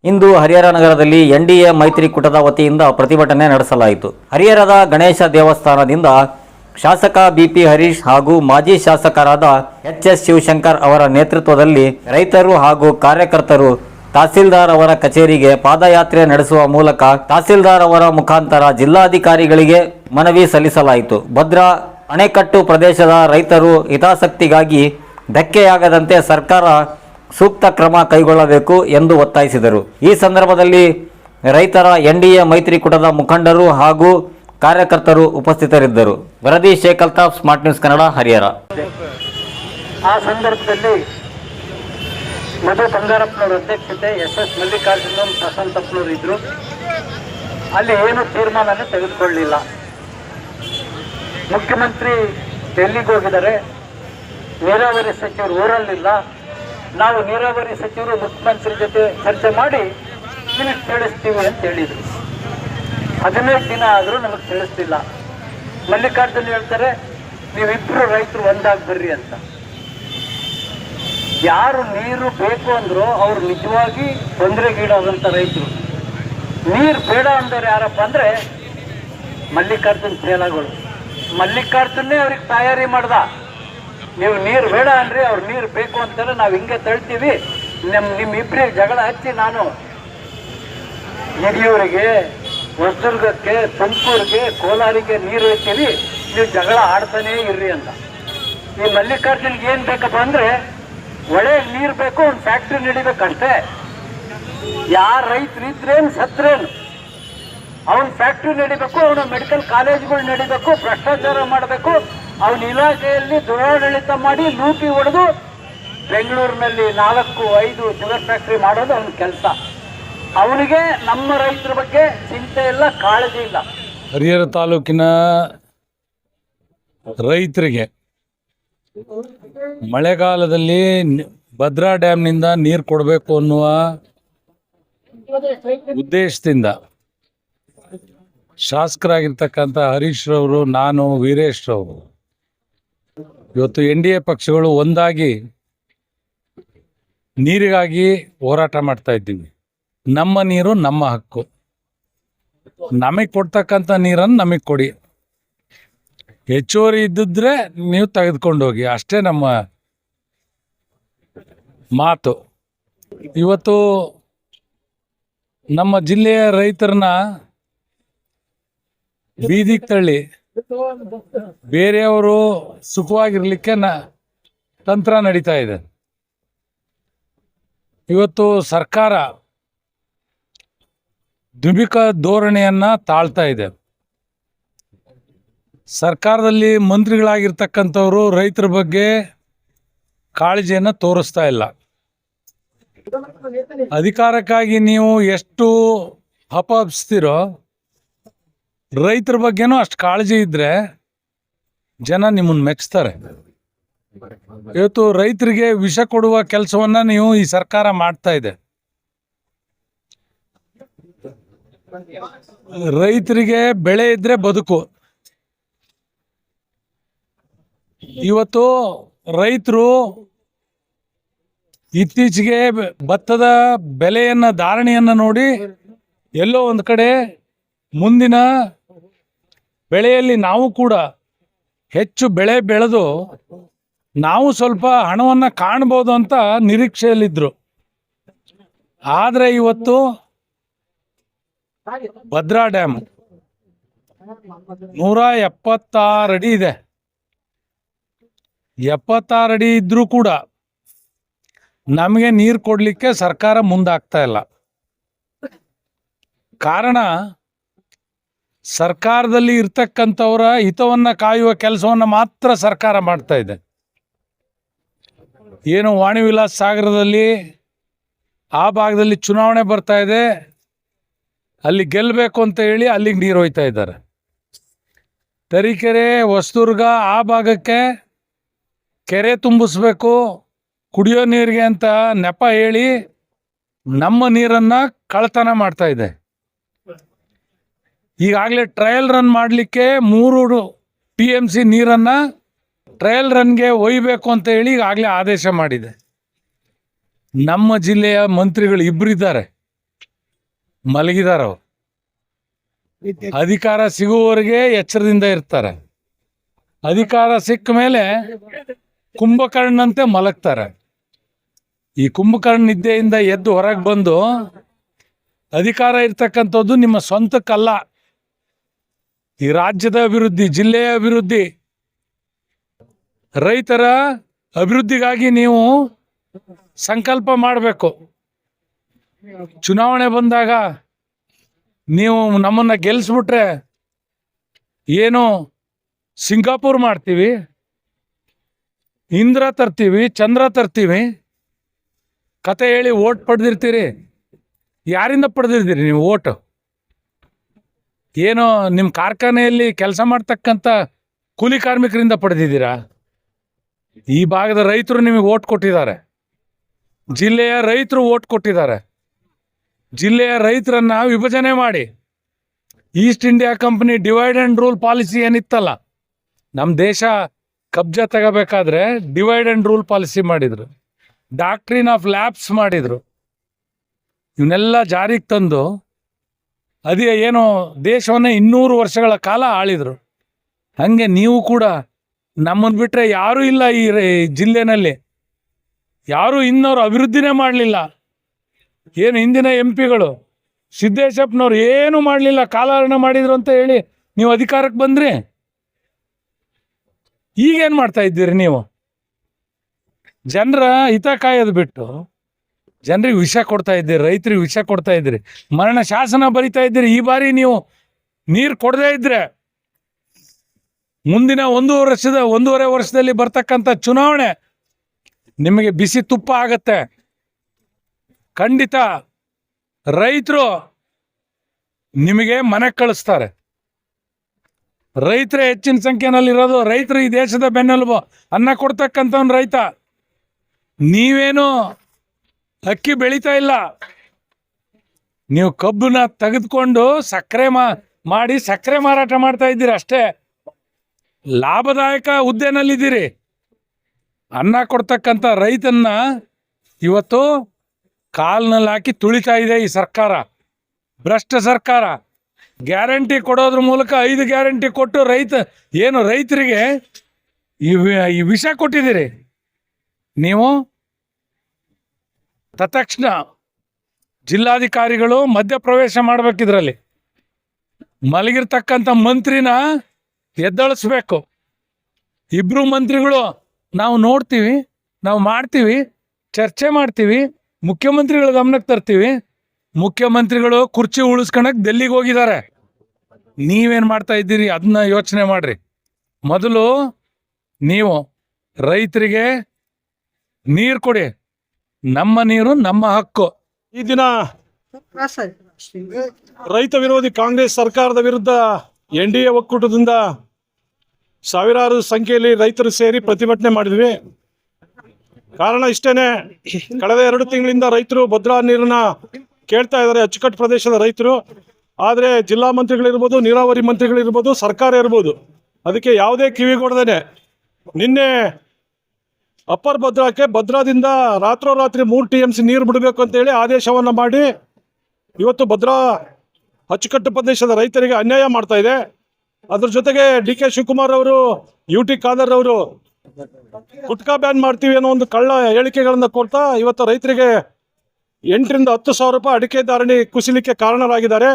ಇಂದು ಹರಿಹರ ನಗರದಲ್ಲಿ ಎನ್ಡಿಎ ಮೈತ್ರಿಕೂಟದ ವತಿಯಿಂದ ಪ್ರತಿಭಟನೆ ನಡೆಸಲಾಯಿತು. ಹರಿಹರದ ಗಣೇಶ ದೇವಸ್ಥಾನದಿಂದ ಶಾಸಕ ಬಿಪಿ ಹರೀಶ್ ಹಾಗೂ ಮಾಜಿ ಶಾಸಕರಾದ ಎಚ್.ಎಸ್. ಶಿವಶಂಕರ್ ಅವರ ನೇತೃತ್ವದಲ್ಲಿ ರೈತರು ಹಾಗೂ ಕಾರ್ಯಕರ್ತರು ತಹಸೀಲ್ದಾರ್ ಅವರ ಕಚೇರಿಗೆ ಪಾದಯಾತ್ರೆ ನಡೆಸುವ ಮೂಲಕ ತಹಸೀಲ್ದಾರ್ ಅವರ ಮುಖಾಂತರ ಜಿಲ್ಲಾಧಿಕಾರಿಗಳಿಗೆ ಮನವಿ ಸಲ್ಲಿಸಲಾಯಿತು. ಭದ್ರಾ ಅಣೆಕಟ್ಟು ಪ್ರದೇಶದ ರೈತರು ಹಿತಾಸಕ್ತಿಗಾಗಿ ಧಕ್ಕೆಯಾಗದಂತೆ ಸರ್ಕಾರ ಸೂಕ್ತ ಕ್ರಮ ಕೈಗೊಳ್ಳಬೇಕು ಎಂದು ಒತ್ತಾಯಿಸಿದರು. ಈ ಸಂದರ್ಭದಲ್ಲಿ ರೈತರ ಎನ್ಡಿಎ ಮೈತ್ರಿಕೂಟದ ಮುಖಂಡರು ಹಾಗೂ ಕಾರ್ಯಕರ್ತರು ಉಪಸ್ಥಿತರಿದ್ದರು. ವರದಿ ಶೇಖ್ ಅಲ್ತಾಫ್, ಸ್ಮಾರ್ಟ್ ನ್ಯೂಸ್ ಕನ್ನಡ, ಹರಿಹರ. ಆ ಸಂದರ್ಭದಲ್ಲಿ ಮಧು ಬಂಗಾರಪ್ಪನವರ ಅಧ್ಯಕ್ಷತೆ, ಎಸ್.ಎಸ್. ಮಲ್ಲಿಕಾರ್ಜುನ ಪ್ರಶಾಂತಪ್ಪನವರು ಇದ್ರು. ಅಲ್ಲಿ ಏನು ತೀರ್ಮಾನನೇ ತೆಗೆದುಕೊಳ್ಳಲಿಲ್ಲ. ಮುಖ್ಯಮಂತ್ರಿ ಡೆಲ್ಲಿಗೆ ಹೋಗಿದ್ದಾರೆ, ನೀರಾವರಿ ಸಚಿವರು ಊರಲ್ಲಿಲ್ಲ. ನಾವು ನೀರಾವರಿ ಸಚಿವರು ಮುಖ್ಯಮಂತ್ರಿ ಜೊತೆ ಚರ್ಚೆ ಮಾಡಿ ನಿಮಗೆ ತಿಳಿಸ್ತೀವಿ ಅಂತ ಹೇಳಿದರು. 15 ದಿನ ಆದರೂ ನಮಗೆ ತಿಳಿಸ್ತಿಲ್ಲ. ಮಲ್ಲಿಕಾರ್ಜುನ್ ಹೇಳ್ತಾರೆ, ನೀವಿಬ್ಬರು ರೈತರು ಒಂದಾಗಿ ಬರ್ರಿ ಅಂತ. ಯಾರು ನೀರು ಬೇಕು ಅಂದ್ರೂ ಅವ್ರು ನಿಜವಾಗಿ ತೊಂದರೆಗೀಡಾದಂಥ ರೈತರು. ನೀರು ಬೇಡ ಅಂದವ್ರು ಯಾರಪ್ಪ ಅಂದರೆ ಮಲ್ಲಿಕಾರ್ಜುನ್ ಚೇಲಾಗಳು. ಮಲ್ಲಿಕಾರ್ಜುನ್ನೇ ಅವ್ರಿಗೆ ತಯಾರಿ ಮಾಡ್ದ. ನೀವು ನೀರು ಬೇಡ ಅನ್ರಿ, ಅವ್ರು ನೀರು ಬೇಕು ಅಂತಾರೆ, ನಾವು ಹಿಂಗೆ ತಳ್ತೀವಿ, ನಿಮ್ಮಿಬ್ಬರಿಗೆ ಜಗಳ ಹಚ್ಚಿ ನಾನು ಹಿರಿಯೂರಿಗೆ, ಹೊಸದುರ್ಗಕ್ಕೆ, ತುಮಕೂರಿಗೆ, ಕೋಲಾರಿಗೆ ನೀರು ಹೋಗ್ತೀವಿ, ನೀವು ಜಗಳ ಆಡ್ತಾನೇ ಇರ್ರಿ ಅಂತ. ಈ ಮಲ್ಲಿಕಾರ್ಜುನ್ಗೆ ಏನು ಬೇಕಪ್ಪ ಅಂದರೆ ಒಳ್ಳೆ ನೀರು ಬೇಕು, ಒಂದು ಫ್ಯಾಕ್ಟ್ರಿ ನಡಿಬೇಕಷ್ಟೇ. ಯಾರು ರೈತರು ಇದ್ರೇನು ಸತ್ರೇನು, ಅವನ ಫ್ಯಾಕ್ಟ್ರಿ ನಡಿಬೇಕು, ಅವನ ಮೆಡಿಕಲ್ ಕಾಲೇಜ್ಗಳು ನಡಿಬೇಕು, ಭ್ರಷ್ಟಾಚಾರ ಮಾಡಬೇಕು, ಅವನ ಇಲಾಖೆಯಲ್ಲಿ ದುರಾಡಳಿತ ಮಾಡಿ ಲೂಟಿ ಹೊಡೆದು ಬೆಂಗಳೂರಿನಲ್ಲಿ 4-5 ಶುಗರ್ ಫ್ಯಾಕ್ಟ್ರಿ ಮಾಡೋದು ಅವನ ಕೆಲಸ. ಅವನಿಗೆ ನಮ್ಮ ರೈತರ ಬಗ್ಗೆ ಚಿಂತೆ ಇಲ್ಲ, ಕಾಳಜಿ ಇಲ್ಲ. ಹರಿಹರ ತಾಲೂಕಿನ ರೈತರಿಗೆ ಮಳೆಗಾಲದಲ್ಲಿ ಭದ್ರಾ ಡ್ಯಾಮ್ನಿಂದ ನೀರು ಕೊಡಬೇಕು ಅನ್ನುವ ಉದ್ದೇಶದಿಂದ ಶಾಸಕರಾಗಿರ್ತಕ್ಕಂಥ ಹರೀಶ್ ರವರು, ನಾನು, ವೀರೇಶ್ ರವರು ಇವತ್ತು NDA ಪಕ್ಷಗಳು ಒಂದಾಗಿ ನೀರಿಗಾಗಿ ಹೋರಾಟ ಮಾಡ್ತಾ ಇದ್ದೀವಿ. ನಮ್ಮ ನೀರು ನಮ್ಮ ಹಕ್ಕು, ನಮಗೆ ಕೊಡ್ತಕ್ಕಂಥ ನೀರನ್ನು ನಮಗೆ ಕೊಡಿ, ಹೆಚ್ಚುವರಿ ಇದ್ದಿದ್ರೆ ನೀವು ತೆಗೆದುಕೊಂಡು ಹೋಗಿ, ಅಷ್ಟೇ ನಮ್ಮ ಮಾತು. ಇವತ್ತು ನಮ್ಮ ಜಿಲ್ಲೆಯ ರೈತರನ್ನ ಬೀದಿಗೆ ತಳ್ಳಿ ಬೇರೆಯವರು ಸುಖವಾಗಿರ್ಲಿಕ್ಕೆ ತಂತ್ರ ನಡೀತಾ ಇದೆ. ಇವತ್ತು ಸರ್ಕಾರ ದ್ವಿಮುಖ ಧೋರಣೆಯನ್ನ ತಾಳ್ತಾ ಇದೆ. ಸರ್ಕಾರದಲ್ಲಿ ಮಂತ್ರಿಗಳಾಗಿರ್ತಕ್ಕಂಥವ್ರು ರೈತರ ಬಗ್ಗೆ ಕಾಳಜಿಯನ್ನು ತೋರಿಸ್ತಾ ಇಲ್ಲ. ಅಧಿಕಾರಕ್ಕಾಗಿ ನೀವು ಎಷ್ಟು ಹಪಾಪಿಸ್ತೀರೋ ರೈತರ ಬಗ್ಗೆನೂ ಅಷ್ಟು ಕಾಳಜಿ ಇದ್ರೆ ಜನ ನಿಮ್ಮನ್ನು ಮೆಚ್ತಾರೆ. ಇವತ್ತು ರೈತರಿಗೆ ವಿಷ ಕೊಡುವ ಕೆಲಸವನ್ನ ನೀವು ಈ ಸರ್ಕಾರ ಮಾಡ್ತಾ ಇದೆ. ರೈತರಿಗೆ ಬೆಳೆ ಇದ್ರೆ ಬದುಕು. ಇವತ್ತು ರೈತರು ಇತ್ತೀಚೆಗೆ ಭತ್ತದ ಬೆಲೆಯನ್ನ, ಧಾರಣೆಯನ್ನ ನೋಡಿ ಎಲ್ಲೋ ಒಂದು ಕಡೆ ಮುಂದಿನ ಬೆಳೆಯಲ್ಲಿ ನಾವು ಕೂಡ ಹೆಚ್ಚು ಬೆಳೆ ಬೆಳೆದು ನಾವು ಸ್ವಲ್ಪ ಹಣವನ್ನು ಕಾಣ್ಬೋದು ಅಂತ ನಿರೀಕ್ಷೆಯಲ್ಲಿದ್ದರು. ಆದರೆ ಇವತ್ತು ಭದ್ರಾ ಡ್ಯಾಮ್ 176 ಅಡಿ ಇದೆ. 76 ಅಡಿ ಇದ್ರೂ ಕೂಡ ನಮಗೆ ನೀರು ಕೊಡಲಿಕ್ಕೆ ಸರ್ಕಾರ ಮುಂದಾಗ್ತಾ ಇಲ್ಲ. ಕಾರಣ, ಸರ್ಕಾರದಲ್ಲಿ ಇರ್ತಕ್ಕಂಥವರ ಹಿತವನ್ನು ಕಾಯುವ ಕೆಲಸವನ್ನು ಮಾತ್ರ ಸರ್ಕಾರ ಮಾಡ್ತಾ ಇದೆ. ಏನು ವಾಣಿ ವಿಲಾಸ್ ಸಾಗರದಲ್ಲಿ ಆ ಭಾಗದಲ್ಲಿ ಚುನಾವಣೆ ಬರ್ತಾ ಇದೆ, ಅಲ್ಲಿ ಗೆಲ್ಲಬೇಕು ಅಂತ ಹೇಳಿ ಅಲ್ಲಿಗೆ ನೀರು ಹೋಯ್ತಾ ಇದ್ದಾರೆ. ತರೀಕೆರೆ, ಹೊಸದುರ್ಗ ಆ ಭಾಗಕ್ಕೆ ಕೆರೆ ತುಂಬಿಸ್ಬೇಕು ಕುಡಿಯೋ ನೀರಿಗೆ ಅಂತ ನೆಪ ಹೇಳಿ ನಮ್ಮ ನೀರನ್ನು ಕಳ್ಳತನ ಮಾಡ್ತಾ ಇದೆ. ಈಗಾಗಲೇ ಟ್ರಯಲ್ ರನ್ ಮಾಡಲಿಕ್ಕೆ 3 TMC ನೀರನ್ನು ಟ್ರಯಲ್ ರನ್ಗೆ ಒಯ್ಯಬೇಕು ಅಂತ ಹೇಳಿ ಈಗಾಗಲೇ ಆದೇಶ ಮಾಡಿದೆ. ನಮ್ಮ ಜಿಲ್ಲೆಯ ಮಂತ್ರಿಗಳು ಇಬ್ಬರಿದ್ದಾರೆ, ಮಲಗಿದಾರ ಅವ್ರು. ಅಧಿಕಾರ ಸಿಗುವವರೆಗೆ ಎಚ್ಚರದಿಂದ ಇರ್ತಾರೆ. ಅಧಿಕಾರ ಸಿಕ್ಕ ಮೇಲೆ ಕುಂಭಕರ್ಣಂತೆ ಮಲಗ್ತಾರೆ. ಈ ಕುಂಭಕರ್ಣ ನಿದ್ದೆಯಿಂದ ಎದ್ದು ಹೊರಗೆ ಬಂದು ಅಧಿಕಾರ ಇರ್ತಕ್ಕಂಥದ್ದು ನಿಮ್ಮ ಸ್ವಂತಕ್ಕಲ್ಲ, ಈ ರಾಜ್ಯದ ಅಭಿವೃದ್ಧಿ, ಜಿಲ್ಲೆಯ ಅಭಿವೃದ್ಧಿ, ರೈತರ ಅಭಿವೃದ್ಧಿಗಾಗಿ ನೀವು ಸಂಕಲ್ಪ ಮಾಡಬೇಕು. ಚುನಾವಣೆ ಬಂದಾಗ ನೀವು ನಮ್ಮನ್ನು ಗೆಲ್ಲಿಸ್ಬಿಟ್ರೆ ಏನು ಸಿಂಗಾಪುರ್ ಮಾಡ್ತೀವಿ, ಇಂದ್ರ ತರ್ತೀವಿ, ಚಂದ್ರ ತರ್ತೀವಿ ಕತೆ ಹೇಳಿ ಓಟ್ ಪಡೆದಿರ್ತೀರಿ. ಯಾರಿಂದ ಪಡೆದಿರ್ತೀರಿ ನೀವು ಓಟು? ಏನೋ ನಿಮ್ಮ ಕಾರ್ಖಾನೆಯಲ್ಲಿ ಕೆಲಸ ಮಾಡ್ತಕ್ಕಂಥ ಕೂಲಿ ಕಾರ್ಮಿಕರಿಂದ ಪಡೆದಿದ್ದೀರಾ? ಈ ಭಾಗದ ರೈತರು ನಿಮಗೆ ಓಟ್ ಕೊಟ್ಟಿದ್ದಾರೆ, ಜಿಲ್ಲೆಯ ರೈತರು ಓಟ್ ಕೊಟ್ಟಿದ್ದಾರೆ. ಜಿಲ್ಲೆಯ ರೈತರನ್ನ ವಿಭಜನೆ ಮಾಡಿ East India company divide and rule policy ಏನಿತ್ತಲ್ಲ, ನಮ್ಮ ದೇಶ ಕಬ್ಜಾ ತಗೋಬೇಕಾದ್ರೆ ಡಿವೈಡ್ ಆ್ಯಂಡ್ ರೂಲ್ ಪಾಲಿಸಿ ಮಾಡಿದರು, ಡಾಕ್ಟ್ರಿನ್ ಆಫ್ ಲ್ಯಾಬ್ಸ್ ಮಾಡಿದರು. ಇವನ್ನೆಲ್ಲ ಜಾರಿಗೆ ತಂದು ಅದೇ ಏನೋ ದೇಶವನ್ನೇ 200 ವರ್ಷಗಳ ಕಾಲ ಆಳಿದರು. ಹಾಗೆ ನೀವು ಕೂಡ ನಮ್ಮನ್ನು ಬಿಟ್ಟರೆ ಯಾರೂ ಇಲ್ಲ ಈ ಜಿಲ್ಲೆನಲ್ಲಿ, ಯಾರೂ ಇನ್ನವರು ಅಭಿವೃದ್ಧಿನೇ ಮಾಡಲಿಲ್ಲ. ಏನು ಹಿಂದಿನ MP ಗಳು ಸಿದ್ದೇಶಪ್ಪನವ್ರು ಏನೂ ಮಾಡಲಿಲ್ಲ, ಕಾಲಹರಣ ಮಾಡಿದ್ರು ಅಂತ ಹೇಳಿ ನೀವು ಅಧಿಕಾರಕ್ಕೆ ಬಂದ್ರಿ. ಈಗೇನು ಮಾಡ್ತಾ ಇದ್ದೀರಿ ನೀವು? ಜನರ ಹಿತ ಕಾಯೋದು ಬಿಟ್ಟು ಜನರಿಗೆ ವಿಷ ಕೊಡ್ತಾ ಇದ್ದೀರಿ, ರೈತರಿಗೆ ವಿಷ ಕೊಡ್ತಾ ಇದ್ದೀರಿ, ಮರಣ ಶಾಸನ ಬರಿತಾ ಇದ್ದೀರಿ. ಈ ಬಾರಿ ನೀವು ನೀರು ಕೊಡದೇ ಇದ್ರೆ ಮುಂದಿನ 1.5 ವರ್ಷದಲ್ಲಿ ಬರ್ತಕ್ಕಂಥ ಚುನಾವಣೆ ನಿಮಗೆ ಬಿಸಿ ತುಪ್ಪ ಆಗತ್ತೆ. ಖಂಡಿತ ರೈತರು ನಿಮಗೆ ಮನೆಗೆ ಕಳಿಸ್ತಾರೆ. ರೈತರೇ ಹೆಚ್ಚಿನ ಸಂಖ್ಯೆನಲ್ಲಿರೋದು. ರೈತರು ಈ ದೇಶದ ಬೆನ್ನೆಲುಬು. ಅನ್ನ ಕೊಡ್ತಕ್ಕಂಥವ್ನು ರೈತ. ನೀವೇನು ಅಕ್ಕಿ ಬೆಳೀತಾ ಇಲ್ಲ, ನೀವು ಕಬ್ಬನ್ನ ತೆಗೆದುಕೊಂಡು ಸಕ್ಕರೆ ಮಾಡಿ ಸಕ್ಕರೆ ಮಾರಾಟ ಮಾಡ್ತಾ ಇದ್ದೀರಿ ಅಷ್ಟೇ. ಲಾಭದಾಯಕ ಹುದ್ದೆನಲ್ಲಿದ್ದೀರಿ. ಅನ್ನ ಕೊಡ್ತಕ್ಕಂಥ ರೈತನ್ನ ಇವತ್ತು ಕಾಲ್ನಲ್ಲಿ ಹಾಕಿ ತುಳಿತಾ ಇದೆ ಈ ಸರ್ಕಾರ, ಭ್ರಷ್ಟ ಸರ್ಕಾರ. ಗ್ಯಾರಂಟಿ ಕೊಡೋದ್ರ ಮೂಲಕ 5 ಗ್ಯಾರಂಟಿ ಕೊಟ್ಟು ರೈತರಿಗೆ ಈ ವಿಷ ಕೊಟ್ಟಿದ್ದೀರಿ. ನೀವು ತತ್ಕ್ಷಣ ಜಿಲ್ಲಾಧಿಕಾರಿಗಳು ಮಧ್ಯಪ್ರವೇಶ ಮಾಡಬೇಕಿದ್ರಲ್ಲಿ. ಮಲಗಿರ್ತಕ್ಕಂಥ ಮಂತ್ರಿನ ಎದ್ದಳಿಸ್ಬೇಕು. 2 ಮಂತ್ರಿಗಳು ನಾವು ನೋಡ್ತೀವಿ, ನಾವು ಮಾಡ್ತೀವಿ, ಚರ್ಚೆ ಮಾಡ್ತೀವಿ, ಮುಖ್ಯಮಂತ್ರಿಗಳ ಗಮನಕ್ಕೆ ತರ್ತೀವಿ. ಮುಖ್ಯಮಂತ್ರಿಗಳು ಕುರ್ಚಿ ಉಳಿಸ್ಕೊಳಕ್ಕೆ ಡೆಲ್ಲಿಗೆ ಹೋಗಿದ್ದಾರೆ. ನೀವೇನು ಮಾಡ್ತಾ ಇದ್ದೀರಿ ಅದನ್ನ ಯೋಚನೆ ಮಾಡ್ರಿ. ಮೊದಲು ನೀವು ರೈತರಿಗೆ ನೀರು ಕೊಡಿ. ನಮ್ಮ ನೀರು ನಮ್ಮ ಹಕ್ಕು. ಈ ದಿನ ರೈತ ವಿರೋಧಿ ಕಾಂಗ್ರೆಸ್ ಸರ್ಕಾರದ ವಿರುದ್ಧ NDA ಒಕ್ಕೂಟದಿಂದ ಸಾವಿರಾರು ಸಂಖ್ಯೆಯಲ್ಲಿ ರೈತರು ಸೇರಿ ಪ್ರತಿಭಟನೆ ಮಾಡಿದ್ವಿ. ಕಾರಣ ಇಷ್ಟೇನೆ, ಕಳೆದ 2 ತಿಂಗಳಿಂದ ರೈತರು ಭದ್ರಾ ನೀರನ್ನ ಕೇಳ್ತಾ ಇದ್ದಾರೆ, ಅಚ್ಚುಕಟ್ಟು ಪ್ರದೇಶದ ರೈತರು. ಆದರೆ ಜಿಲ್ಲಾ ಮಂತ್ರಿಗಳಿರ್ಬೋದು, ನೀರಾವರಿ ಮಂತ್ರಿಗಳಿರ್ಬೋದು, ಸರ್ಕಾರ ಇರ್ಬೋದು, ಅದಕ್ಕೆ ಯಾವುದೇ ಕಿವಿಗೊಡದೇನೆ ನಿನ್ನೆ ಅಪ್ಪರ್ ಭದ್ರಾದಿಂದ ರಾತ್ರೋರಾತ್ರಿ 3 TMC ನೀರು ಬಿಡಬೇಕು ಅಂತೇಳಿ ಆದೇಶವನ್ನು ಮಾಡಿ ಇವತ್ತು ಭದ್ರಾ ಅಚ್ಚುಕಟ್ಟು ಪ್ರದೇಶದ ರೈತರಿಗೆ ಅನ್ಯಾಯ ಮಾಡ್ತಾ ಇದೆ. ಅದ್ರ ಜೊತೆಗೆ DK ಶಿವಕುಮಾರ್ ಅವರು, UT ಖಾದರ್ ಅವರು ಗುಟ್ಕಾ ಬ್ಯಾನ್ ಮಾಡ್ತೀವಿ ಅನ್ನೋ ಒಂದು ಕಳ್ಳ ಹೇಳಿಕೆಗಳನ್ನು ಕೊಡ್ತಾ ಇವತ್ತು ರೈತರಿಗೆ 8 ರಿಂದ 10 ಸಾವಿರ ರೂಪಾಯಿ ಅಡಿಕೆ ಧಾರಣೆ ಕುಸಿಲಿಕ್ಕೆ ಕಾರಣರಾಗಿದ್ದಾರೆ.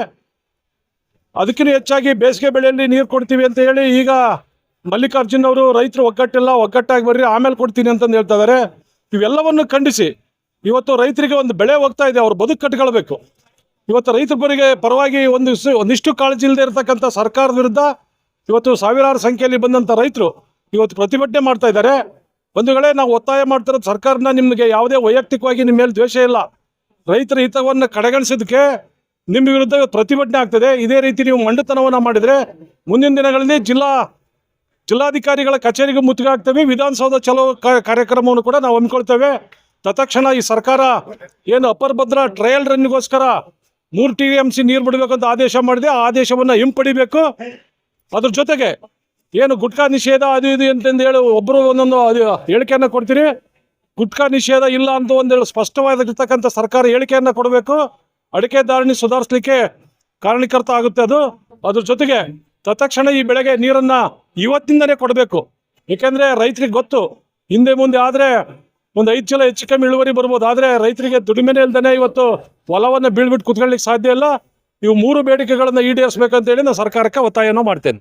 ಅದಕ್ಕಿಂತ ಹೆಚ್ಚಾಗಿ ಬೇಸಿಗೆ ಬೆಳೆಯಲ್ಲಿ ನೀರು ಕೊಡ್ತೀವಿ ಅಂತ ಹೇಳಿ ಈಗ ಮಲ್ಲಿಕಾರ್ಜುನ್ ಅವರು ರೈತರು ಒಗ್ಗಟ್ಟಾಗಿ ಬರ್ರಿ ಆಮೇಲೆ ಕೊಡ್ತೀನಿ ಅಂತಂದು ಹೇಳ್ತಾ ಇದ್ದಾರೆ. ಇವೆಲ್ಲವನ್ನು ಖಂಡಿಸಿ ಇವತ್ತು ರೈತರಿಗೆ ಒಂದು ಬೆಳೆ ಹೋಗ್ತಾ ಇದೆ, ಅವ್ರು ಬದುಕು ಕಟ್ಕೊಳ್ಬೇಕು. ಇವತ್ತು ರೈತರ ಪರವಾಗಿ ಒಂದಿಷ್ಟು ಕಾಳಜಿ ಇಲ್ಲದೆ ಇರತಕ್ಕಂಥ ಸರ್ಕಾರದ ವಿರುದ್ಧ ಇವತ್ತು ಸಾವಿರಾರು ಸಂಖ್ಯೆಯಲ್ಲಿ ಬಂದಂಥ ರೈತರು ಇವತ್ತು ಪ್ರತಿಭಟನೆ ಮಾಡ್ತಾ ಇದ್ದಾರೆ. ಬಂಧುಗಳೇ, ನಾವು ಒತ್ತಾಯ ಮಾಡ್ತಿರೋದು ಸರ್ಕಾರನ, ನಿಮಗೆ ಯಾವುದೇ ವೈಯಕ್ತಿಕವಾಗಿ ನಿಮ್ಮ ಮೇಲೆ ದ್ವೇಷ ಇಲ್ಲ. ರೈತರ ಹಿತವನ್ನು ಕಡೆಗಣಿಸೋದಕ್ಕೆ ನಿಮ್ಮ ವಿರುದ್ಧ ಪ್ರತಿಭಟನೆ ಆಗ್ತದೆ. ಇದೇ ರೀತಿ ನೀವು ಮಂಡತನವನ್ನು ಮಾಡಿದರೆ ಮುಂದಿನ ದಿನಗಳಲ್ಲಿ ಜಿಲ್ಲಾಧಿಕಾರಿಗಳ ಕಚೇರಿಗೆ ಮುತ್ತಿಗೆ ಹಾಕ್ತೇವೆ. ವಿಧಾನಸೌಧ ಚಲೋ ಕಾರ್ಯಕ್ರಮವನ್ನು ಕೂಡ ನಾವು ಹಮ್ಮಿಕೊಳ್ತೇವೆ. ತತ್ಕ್ಷಣ ಈ ಸರ್ಕಾರ ಏನು ಅಪ್ಪರ್ ಭದ್ರಾ ಟ್ರಯಲ್ ರನ್ನಿಗೋಸ್ಕರ 3 TMC ನೀರು ಬಿಡಬೇಕಂತ ಆದೇಶ ಮಾಡಿದೆ, ಆ ಆದೇಶವನ್ನು ಹಿಂಪಡಿಬೇಕು. ಅದ್ರ ಜೊತೆಗೆ ಏನು ಗುಟ್ಕಾ ನಿಷೇಧ ಅದು ಇದು ಅಂತಂದು ಹೇಳಿ ಒಬ್ಬರು ಒಂದೊಂದು ಹೇಳಿಕೆಯನ್ನು ಕೊಡ್ತೀರಿ. ಗುಟ್ಕಾ ನಿಷೇಧ ಇಲ್ಲ ಅಂತ ಒಂದೇಳು ಸ್ಪಷ್ಟವಾಗಿರ್ತಕ್ಕಂಥ ಸರ್ಕಾರ ಹೇಳಿಕೆಯನ್ನು ಕೊಡಬೇಕು. ಅಡಿಕೆ ಧಾರಣೆ ಸುಧಾರಿಸಲಿಕ್ಕೆ ಕಾರಣೀಕರ್ತ ಆಗುತ್ತೆ. ಅದ್ರ ಜೊತೆಗೆ ತತ್ಕ್ಷಣ ಈ ಬೆಳೆಗೆ ನೀರನ್ನು ಇವತ್ತಿಂದನೇ ಕೊಡಬೇಕು. ಏಕೆಂದರೆ ರೈತರಿಗೆ ಗೊತ್ತು, ಹಿಂದೆ ಮುಂದೆ ಆದರೆ ಒಂದು 5 ಚೀಲ ಹೆಚ್ಚು ಕಮ್ಮಿ ಇಳುವರಿ ಬರ್ಬೋದು. ಆದರೆ ರೈತರಿಗೆ ದುಡಿಮೆನೇ ಇಲ್ದೇ ಇವತ್ತು ಹೊಲವನ್ನು ಬೀಳ್ಬಿಟ್ಟು ಕುತ್ಕೊಳ್ಳಿಕ್ಕೆ ಸಾಧ್ಯ ಇಲ್ಲ. ಇವು 3 ಬೇಡಿಕೆಗಳನ್ನು ಈಡೇರಿಸಬೇಕಂತೇಳಿ ನಾನು ಸರ್ಕಾರಕ್ಕೆ ಒತ್ತಾಯನ ಮಾಡ್ತೇನೆ.